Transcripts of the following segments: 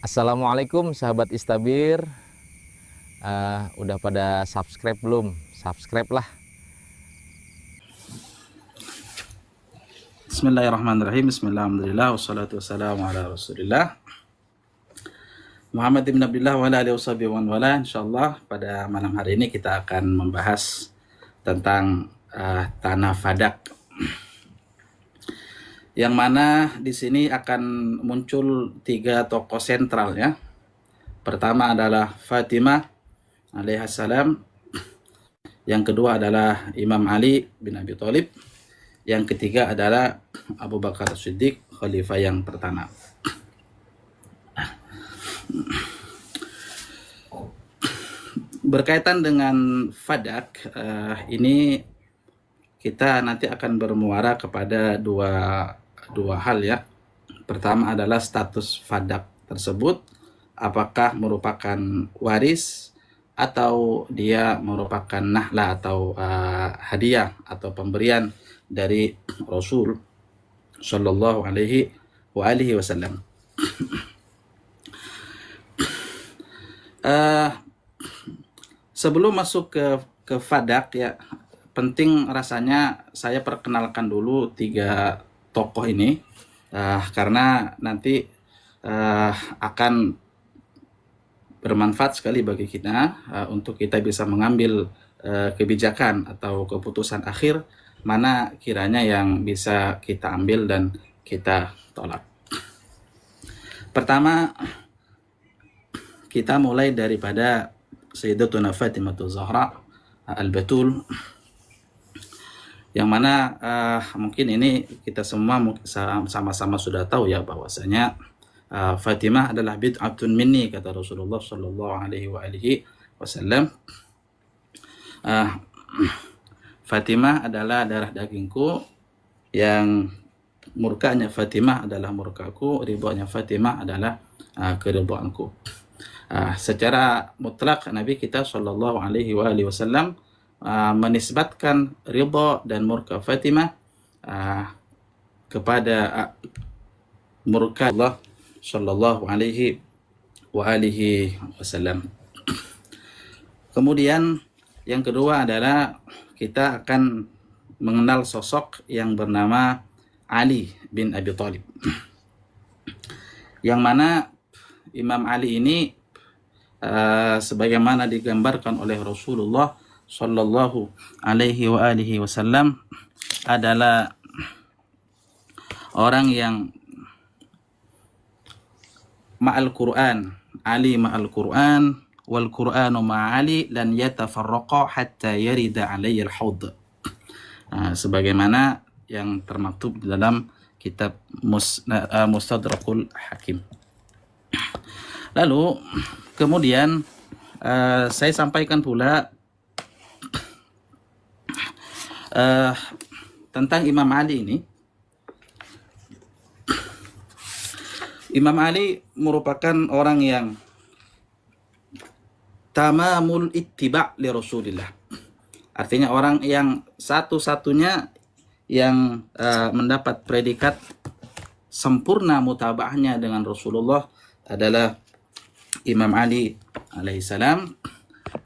Assalamualaikum sahabat Istabir. Udah pada subscribe belum? Subscribe lah. Bismillahirrahmanirrahim. Bismillahirrahmanirrahim. Wassalatu wassalamu ala rasulillah Muhammad ibn Abdullah wa ala alihi washabihi wa wala. Insyaallah pada malam hari ini kita akan membahas tentang tanah Fadak, yang mana di sini akan muncul 3 tokoh sentral ya. Pertama adalah Fatimah alaihissalam, yang kedua adalah Imam Ali bin Abi Thalib, yang ketiga adalah Abu Bakar As-Siddiq, khalifah yang pertama. Berkaitan dengan Fadak, ini kita nanti akan bermuara kepada dua hal ya. Pertama adalah status Fadak tersebut, apakah merupakan waris atau dia merupakan nahlah atau hadiah atau pemberian dari Rasul Shallallahu Alaihi Wasallam. Sebelum masuk ke Fadak ya, penting rasanya saya perkenalkan dulu 3 tokoh ini, karena nanti akan bermanfaat sekali bagi kita untuk kita bisa mengambil kebijakan atau keputusan akhir mana kiranya yang bisa kita ambil dan kita tolak. Pertama, kita mulai daripada Sayyidatuna Fatimah Zahra Al-Batul, yang mana mungkin ini kita semua sama-sama sudah tahu ya, bahwasanya Fatimah adalah bid'atun minni, kata Rasulullah Shallallahu Alaihi Wasallam. Fatimah adalah darah dagingku, yang murkanya Fatimah adalah murkaku, ridhonya Fatimah adalah keridhoanku. Secara mutlak Nabi kita Shallallahu Alaihi Wasallam menisbatkan ridho dan murka Fatimah kepada murka Allah Shallallahu Alaihi Wasallam. Kemudian yang kedua adalah kita akan mengenal sosok yang bernama Ali bin Abi Thalib, yang mana Imam Ali ini sebagaimana digambarkan oleh Rasulullah Shallallahu Alaihi Wasallam adalah orang yang ma'al Quran, Ali ma'al Quran, wal Quranu ma'ali lan yatafarraqa hatta yarida alayya al-haud. Sebagaimana yang termaktub di dalam kitab Mustadrakul Hakim. Lalu kemudian saya sampaikan pula tentang Imam Ali ini. Imam Ali merupakan orang yang tamamul ittiba' li Rasulillah. Artinya orang yang satu-satunya yang mendapat predikat sempurna mutaba'ahnya dengan Rasulullah adalah Imam Ali alaihissalam,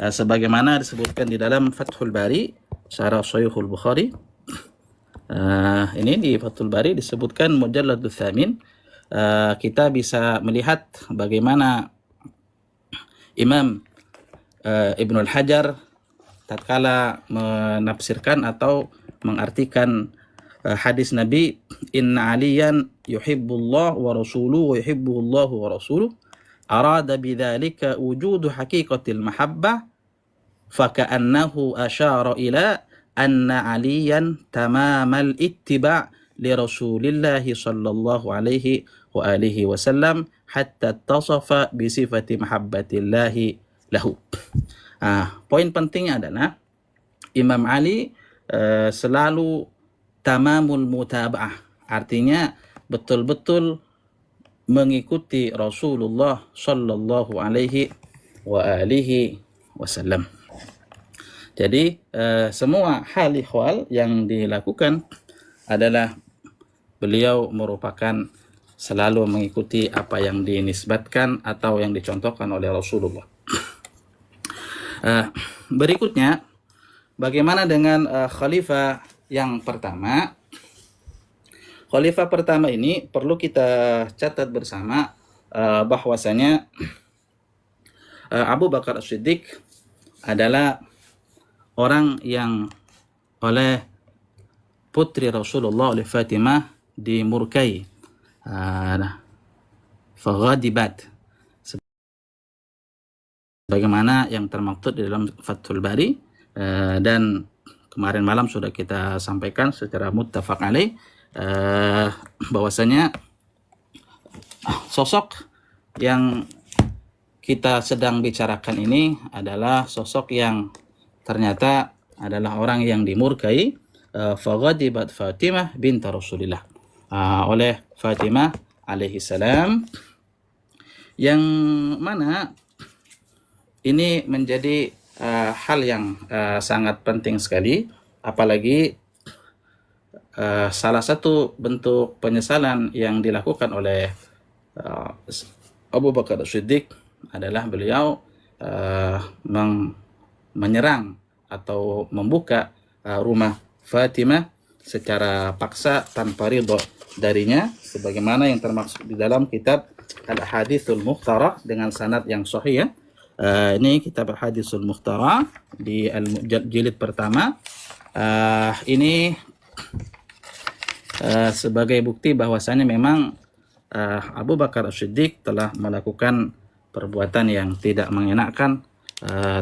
sebagaimana disebutkan di dalam Fathul Bari, Syarah Sahihul Bukhari. Ini di Fathul Bari disebutkan Mujalladul Tsamin. Kita bisa melihat bagaimana Imam Ibnul Hajar tatkala menafsirkan atau mengartikan hadis Nabi, inna aliyan yuhibbullah wa rasuluhu wa yuhibbullahu wa rasuluhu, arada bidzalika wujudu haqiqatil mahabbah, faka'annahu asyara ila anna aliyan tamamal ittiba' li Rasulillahi sallallahu alaihi wa alihi wasallam hatta tasafa bi sifati mahabbatillahi lahu. Poin pentingnya adalah Imam Ali selalu tamamul mutaba'ah, artinya betul-betul mengikuti Rasulullah sallallahu alaihi wa alihi wasallam. Jadi semua hal ihwal yang dilakukan adalah beliau merupakan selalu mengikuti apa yang dinisbatkan atau yang dicontohkan oleh Rasulullah. Berikutnya, bagaimana dengan khalifah yang pertama? Khalifah pertama ini perlu kita catat bersama bahwasanya Abu Bakar As-Siddiq adalah orang yang oleh putri Rasulullah, oleh Fatimah, dimurkai, faghadibat, bagaimana yang termaktub di dalam Fathul Bari, dan kemarin malam sudah kita sampaikan secara muttafaq alaih, bahwasanya sosok yang kita sedang bicarakan ini adalah sosok yang ternyata adalah orang yang dimurkai, faghadibat Fatimah bint Rasulillah, oleh Fatimah alaihi salam, yang mana ini menjadi hal yang sangat penting sekali, apalagi salah satu bentuk penyesalan yang dilakukan oleh Abu Bakar As-Siddiq adalah beliau menyerang atau membuka rumah Fatimah secara paksa tanpa ridho darinya, sebagaimana yang termaksud di dalam kitab Al-Hadithul Mukhtarah dengan sanad yang sahih, ya. Ini kitab Al-Hadithul Mukhtarah di jilid pertama. Ini sebagai bukti bahwasanya memang Abu Bakar As-Siddiq telah melakukan perbuatan yang tidak mengenakan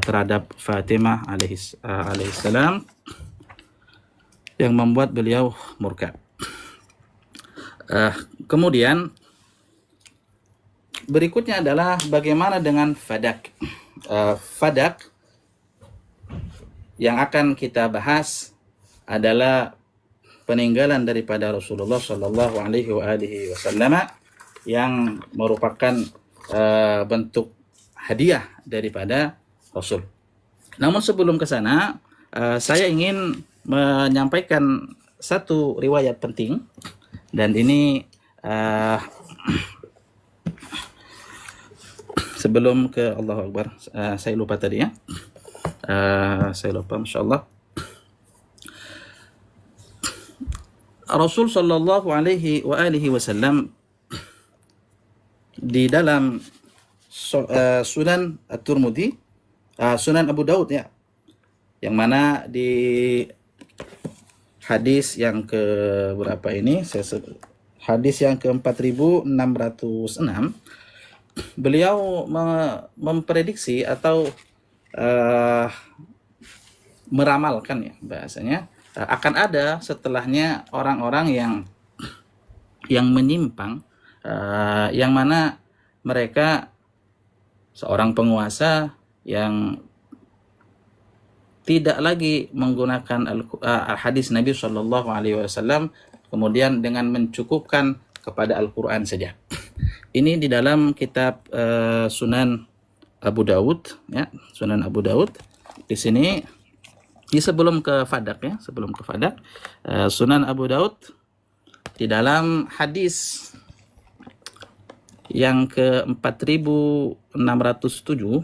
terhadap Fatimah alaihissalam, yang membuat beliau murka. Kemudian berikutnya adalah bagaimana dengan fadak. Fadak yang akan kita bahas adalah peninggalan daripada Rasulullah Shallallahu Alaihi Wasallam yang merupakan bentuk hadiah daripada Rasul. Namun sebelum ke sana, saya ingin menyampaikan satu riwayat penting, dan ini sebelum ke Allahu Akbar, saya lupa tadi, ya. Saya lupa, Masya Allah. Rasul Shallallahu Alaihi Wasallam di dalam Sunan At-Tirmidzi, Sunan Abu Daud, ya, yang mana di hadis yang ke berapa ini? Hadis yang ke 4606, beliau memprediksi atau meramalkan, ya, bahasanya, akan ada setelahnya orang-orang yang menyimpang, yang mana mereka seorang penguasa yang tidak lagi menggunakan hadis Nabi Shallallahu Alaihi Wasallam, kemudian dengan mencukupkan kepada Al-Quran saja. Ini di dalam kitab Sunan Abu Daud, ya, Sunan Abu Daud. Di sini, di sebelum ke Fadak, ya, sebelum ke Fadak, Sunan Abu Daud di dalam hadis yang ke 4607,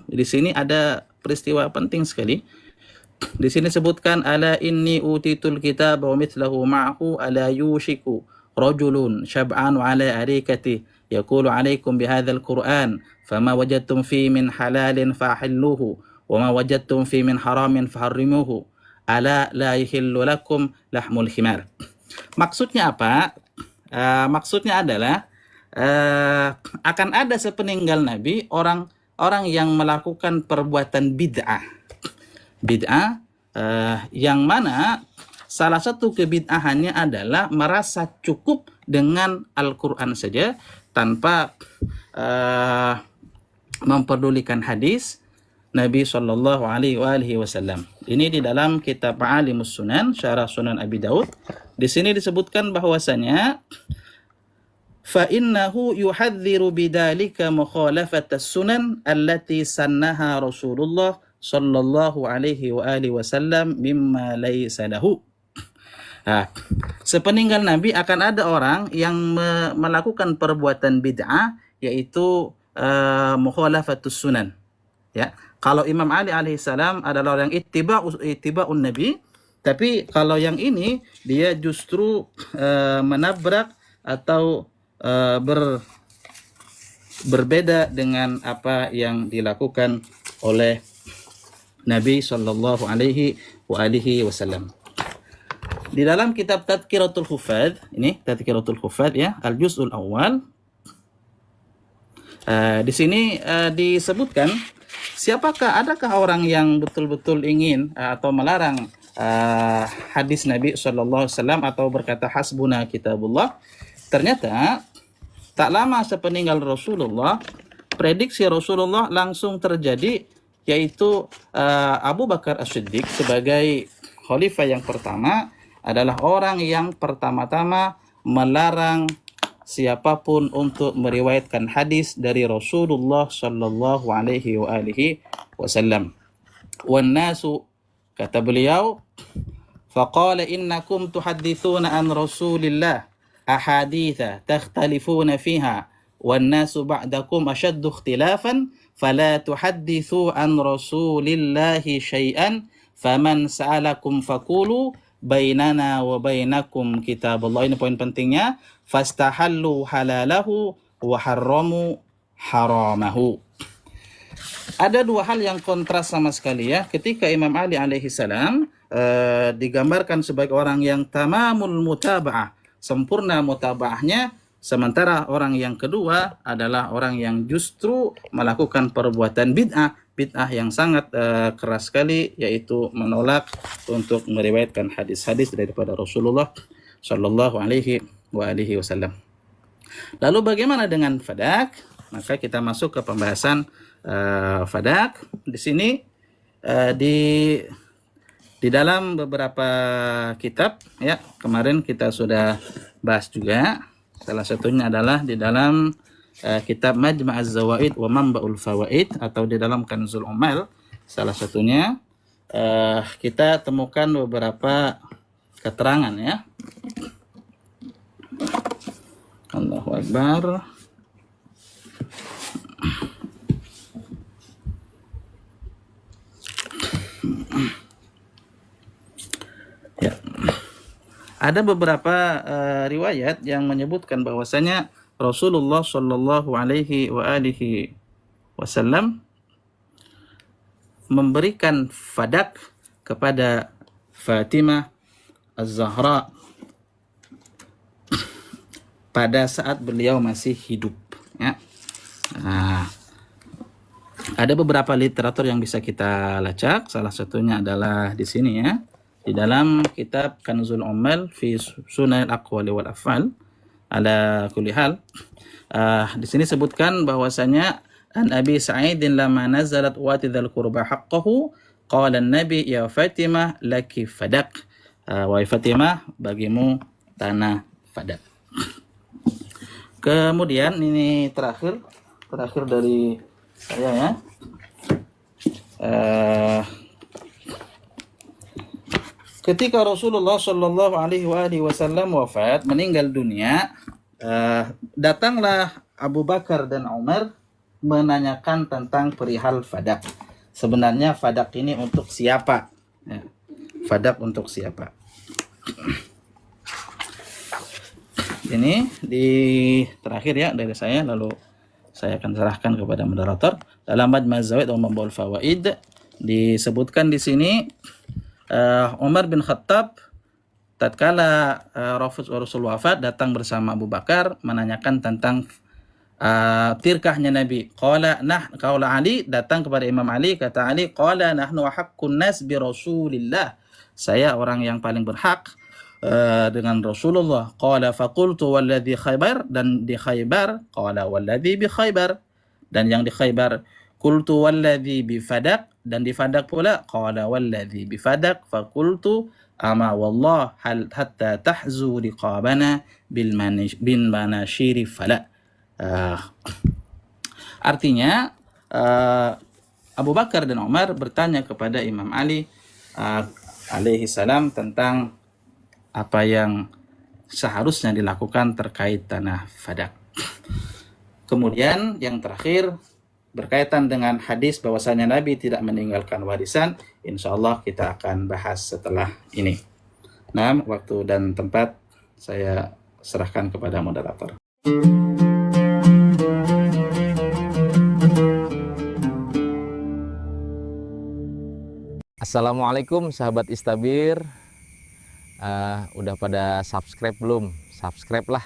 di sini ada peristiwa penting sekali. Di sini sebutkan, ala inni utitul kitab wa mithlahu ma'hu ala yushiku rajulun syab'an wa ala arikati yaqulu alaikum bihadzal Qur'an fama wajadtum fi min halalin fahilluhu wa ma wajadtum fi min haramin faharrimuhu ala la yahillu lakum lahmul himar. Maksudnya apa? Maksudnya adalah akan ada sepeninggal Nabi orang yang melakukan perbuatan bid'ah, yang mana salah satu kebid'ahannya adalah merasa cukup dengan Al-Quran saja tanpa memperdulikan hadis Nabi Shallallahu Alaihi Wasallam. Ini di dalam kitab Ma'alimus Sunan, Syarah Sunan Abi Daud. Di sini disebutkan bahwasanya فَإِنَّهُ يُحَذِّرُ بِذَلِكَ مُخَالَفَةَ السُّنَنِ الَّتِي سَنَّهَا رَسُولُ اللَّهِ sallallahu alaihi wa alihi wasallam mimma laysa lahu. Nah, sepeninggal Nabi akan ada orang yang melakukan perbuatan bid'ah, yaitu mukhalafatus sunan. Ya, kalau Imam Ali alaihissalam adalah orang ittiba'un Nabi, tapi kalau yang ini dia justru menabrak atau berbeda dengan apa yang dilakukan oleh Nabi Shallallahu Alaihi Wasallam. Di dalam kitab Tadhkiratul Hufadz, ini Tadhkiratul Hufadz ya, al-juz'ul awal. Di sini disebutkan adakah orang yang betul-betul ingin atau melarang hadis Nabi Shallallahu Alaihi Wasallam atau berkata hasbuna kitabullah. Ternyata tak lama sepeninggal Rasulullah, prediksi Rasulullah langsung terjadi, yaitu Abu Bakar As-Siddiq sebagai khalifah yang pertama adalah orang yang pertama-tama melarang siapapun untuk meriwayatkan hadis dari Rasulullah Shallallahu Alaihi Wasallam. Wan nasu, kata beliau, faqala innakum tuhaddithuna an Rasulillah ahaditha takhtalifuna fiha wan nasu ba'dakum ashaddu ikhtilafan fala tuhaddithu an Rasulillahi syai'an faman sa'alakum faqulu bainana wa bainakum kitabullah. Ini poin pentingnya, fastahallu halalahu wa harramu haramahu. Ada dua hal yang kontras sama sekali ya. Ketika Imam Ali alaihi salam digambarkan sebagai orang yang tamamul mutaba'ah, sempurna mutaba'ahnya, sementara orang yang kedua adalah orang yang justru melakukan perbuatan bid'ah yang sangat keras sekali, yaitu menolak untuk meriwayatkan hadis-hadis daripada Rasulullah Shallallahu Alaihi Wasallam. Lalu bagaimana dengan fadak? Maka kita masuk ke pembahasan fadak. Di sini di dalam beberapa kitab ya, kemarin kita sudah bahas juga. Salah satunya adalah di dalam kitab Majma' Az-Zawaid wa Manba'ul Fawaid, atau di dalam Kanzul Umal. Salah satunya kita temukan beberapa keterangan ya. Allahu Akbar. Ya. Ada beberapa riwayat yang menyebutkan bahwasanya Rasulullah Shallallahu Alaihi Wasallam memberikan fadak kepada Fatimah Az-Zahra pada saat beliau masih hidup. Ya. Nah, ada beberapa literatur yang bisa kita lacak. Salah satunya adalah di sini ya, di dalam kitab Kanzul Ummal fi Sunan al-Aqwali wal Af'al. Ala kulli hal, di sini sebutkan bahwasanya an Abi Sa'idin lama nazalat watidhal qurba haqqahu qala an-nabi ya Fatimah laki fadak, wahai Fatimah, bagimu tanah fadak. Kemudian ini terakhir dari saya ya. Ketika Rasulullah Shallallahu Alaihi Wasallam wafat, meninggal dunia, datanglah Abu Bakar dan Umar menanyakan tentang perihal fadak. Sebenarnya fadak ini untuk siapa? Ya, fadak untuk siapa? Ini di terakhir ya dari saya, lalu saya akan serahkan kepada moderator. Dalam Majma' Az-Zawaid wa Manba'ul Fawaid disebutkan di sini, Umar bin Khattab tatkala Rasul wafat datang bersama Abu Bakar menanyakan tentang tirkahnya Nabi. Qala Ali datang kepada Imam Ali, kata Ali, qala nahnu haqqun nas bi Rasulillah. Saya orang yang paling berhak dengan Rasulullah. Qala faqultu walladhi Khaybar, dan di Khaybar qala walladhi bi Khaybar, dan yang di Khaybar qultu walladhi bi Fadak, dan di Fadak pula qala walladhi bi Fadak faqultu ama wallah hal hatta tahzu riqabana bil manashiri fala. Artinya Abu Bakar dan Umar bertanya kepada Imam Ali alaihi salam tentang apa yang seharusnya dilakukan terkait tanah Fadak. Kemudian yang terakhir berkaitan dengan hadis bahwasanya Nabi tidak meninggalkan warisan, insya Allah kita akan bahas setelah ini. Nah, waktu dan tempat saya serahkan kepada moderator. Assalamualaikum sahabat Istabir. Udah pada subscribe belum? Subscribe lah.